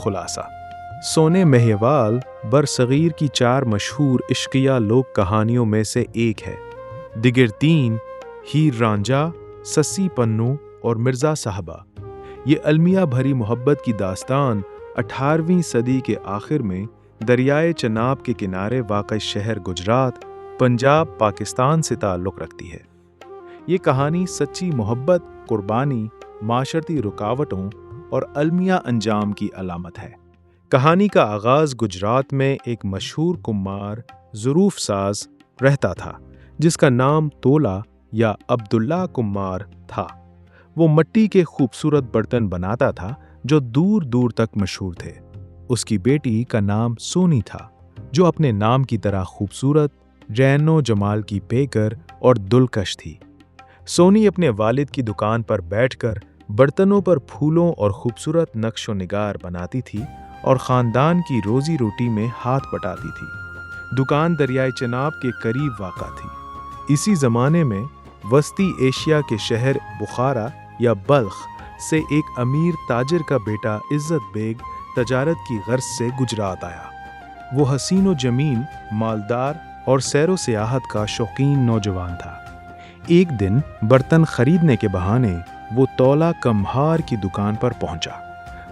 خلاصہ۔ سونے مہیوال برصغیر کی 4 مشہور عشقیہ لوک کہانیوں میں سے ایک ہے۔ دیگر 3 ہیر رانجھا، سسی پنو اور مرزا صاحبہ۔ یہ المیہ بھری محبت کی داستان 18ویں صدی کے آخر میں دریائے چناب کے کنارے واقع شہر گجرات، پنجاب، پاکستان سے تعلق رکھتی ہے۔ یہ کہانی سچی محبت، قربانی، معاشرتی رکاوٹوں اور المیہ انجام کی علامت ہے۔ کہانی کا آغاز گجرات میں ایک مشہور کمار ظروف ساز رہتا تھا جس کا نام تولا یا عبداللہ کمار تھا۔ وہ مٹی کے خوبصورت برتن بناتا تھا جو دور دور تک مشہور تھے۔ اس کی بیٹی کا نام سونی تھا جو اپنے نام کی طرح خوبصورت، رین و جمال کی پیکر اور دلکش تھی۔ سونی اپنے والد کی دکان پر بیٹھ کر برتنوں پر پھولوں اور خوبصورت نقش و نگار بناتی تھی اور خاندان کی روزی روٹی میں ہاتھ بٹاتی تھی۔ دکان دریائے چناب کے قریب واقع تھی۔ اسی زمانے میں وسطی ایشیا کے شہر بخارا یا بلخ سے ایک امیر تاجر کا بیٹا عزت بیگ تجارت کی غرض سے گجرات آیا۔ وہ حسین و جمیل، مالدار اور سیر و سیاحت کا شوقین نوجوان تھا۔ ایک دن برتن خریدنے کے بہانے وہ تولا کمہار کی دکان پر پہنچا۔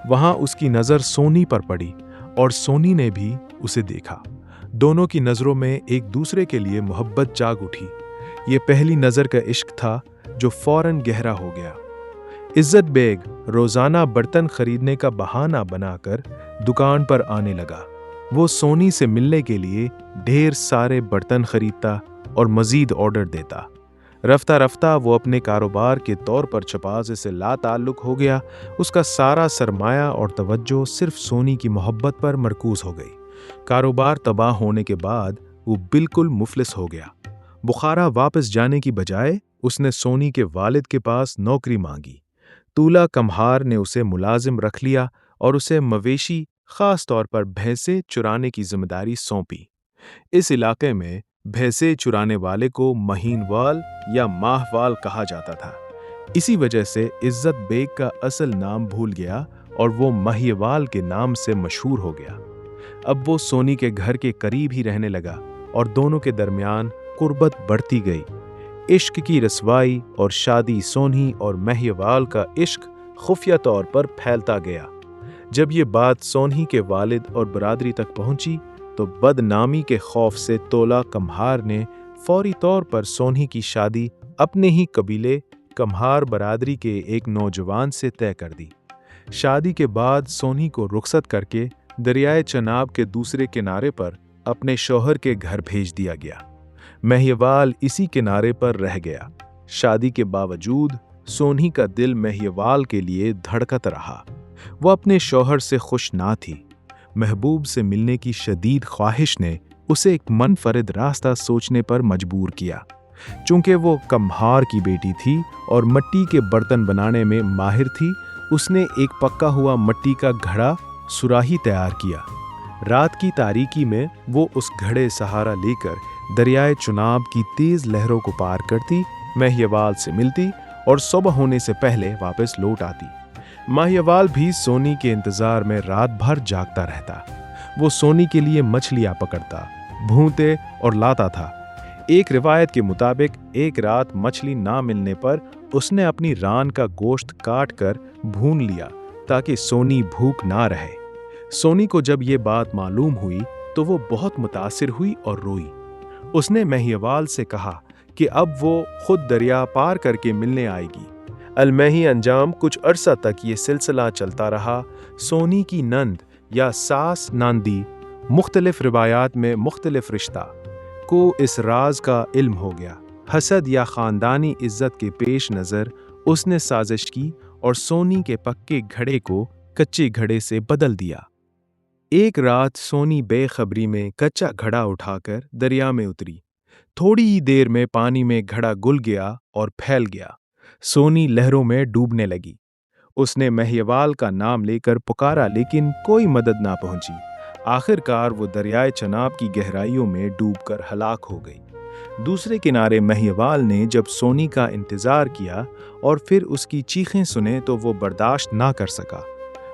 وہاں اس کی نظر سونی پر پڑی اور سونی نے بھی اسے دیکھا۔ دونوں کی نظروں میں ایک دوسرے کے لیے محبت جاگ اٹھی۔ یہ پہلی نظر کا عشق تھا جو فوراً گہرا ہو گیا۔ عزت بیگ روزانہ برتن خریدنے کا بہانہ بنا کر دکان پر آنے لگا۔ وہ سونی سے ملنے کے لیے ڈھیر سارے برتن خریدتا اور مزید آرڈر دیتا۔ رفتہ رفتہ وہ اپنے کاروبار کے طور پر چھپازے سے لا تعلق ہو گیا۔ اس کا سارا سرمایہ اور توجہ صرف سونی کی محبت پر مرکوز ہو گئی۔ کاروبار تباہ ہونے کے بعد وہ بالکل مفلس ہو گیا۔ بخارا واپس جانے کی بجائے اس نے سونی کے والد کے پاس نوکری مانگی۔ تولا کمہار نے اسے ملازم رکھ لیا اور اسے مویشی، خاص طور پر بھینسیں چرانے کی ذمہ داری سونپی۔ اس علاقے میں بھینسیں چرانے والے کو مہین وال یا ماہ وال کہا جاتا تھا۔ اسی وجہ سے عزت بیگ کا اصل نام بھول گیا اور وہ مہیوال کے نام سے مشہور ہو گیا۔ اب وہ سونی کے گھر کے قریب ہی رہنے لگا اور دونوں کے درمیان قربت بڑھتی گئی۔ عشق کی رسوائی اور شادی سونی اور مہیوال کا عشق خفیہ طور پر پھیلتا گیا۔ جب یہ بات سونی کے والد اور برادری تک پہنچی تو بدنامی کے خوف سے تولا کمہار نے فوری طور پر سونی کی شادی اپنے ہی قبیلے کمہار برادری کے ایک نوجوان سے طے کر دی۔ شادی کے بعد سونی کو رخصت کر کے دریائے چناب کے دوسرے کنارے پر اپنے شوہر کے گھر بھیج دیا گیا۔ مہیوال اسی کنارے پر رہ گیا۔ شادی کے باوجود سونی کا دل مہیوال کے لیے دھڑکتا رہا۔ وہ اپنے شوہر سے خوش نہ تھی۔ محبوب سے ملنے کی شدید خواہش نے اسے ایک منفرد راستہ سوچنے پر مجبور کیا۔ چونکہ وہ کمہار کی بیٹی تھی اور مٹی کے برتن بنانے میں ماہر تھی، اس نے ایک پکا ہوا مٹی کا گھڑا سراہی تیار کیا۔ رات کی تاریکی میں وہ اس گھڑے سہارا لے کر دریائے چناب کی تیز لہروں کو پار کرتی، مہیوال سے ملتی اور صبح ہونے سے پہلے واپس لوٹ آتی۔ مہیوال بھی سونی کے انتظار میں رات بھر جاگتا رہتا۔ وہ سونی کے لیے مچھلیاں پکڑتا، بھونتے اور لاتا تھا۔ ایک روایت کے مطابق ایک رات مچھلی نہ ملنے پر اس نے اپنی ران کا گوشت کاٹ کر بھون لیا تاکہ سونی بھوک نہ رہے۔ سونی کو جب یہ بات معلوم ہوئی تو وہ بہت متاثر ہوئی اور روئی۔ اس نے مہیوال سے کہا کہ اب وہ خود دریا پار کر کے ملنے آئے گی۔ المیہ انجام کچھ عرصہ تک یہ سلسلہ چلتا رہا۔ سونی کی نند یا ساس ناندی، مختلف روایات میں مختلف رشتہ، کو اس راز کا علم ہو گیا۔ حسد یا خاندانی عزت کے پیش نظر اس نے سازش کی اور سونی کے پکے گھڑے کو کچے گھڑے سے بدل دیا۔ ایک رات سونی بے خبری میں کچا گھڑا اٹھا کر دریا میں اتری۔ تھوڑی ہی دیر میں پانی میں گھڑا گل گیا اور پھیل گیا۔ سونی لہروں میں ڈوبنے لگی۔ اس نے مہیوال کا نام لے کر پکارا لیکن کوئی مدد نہ پہنچی۔ آخر کار وہ دریائے چناب کی گہرائیوں میں ڈوب کر ہلاک ہو گئی۔ دوسرے کنارے مہیوال نے جب سونی کا انتظار کیا اور پھر اس کی چیخیں سنے تو وہ برداشت نہ کر سکا۔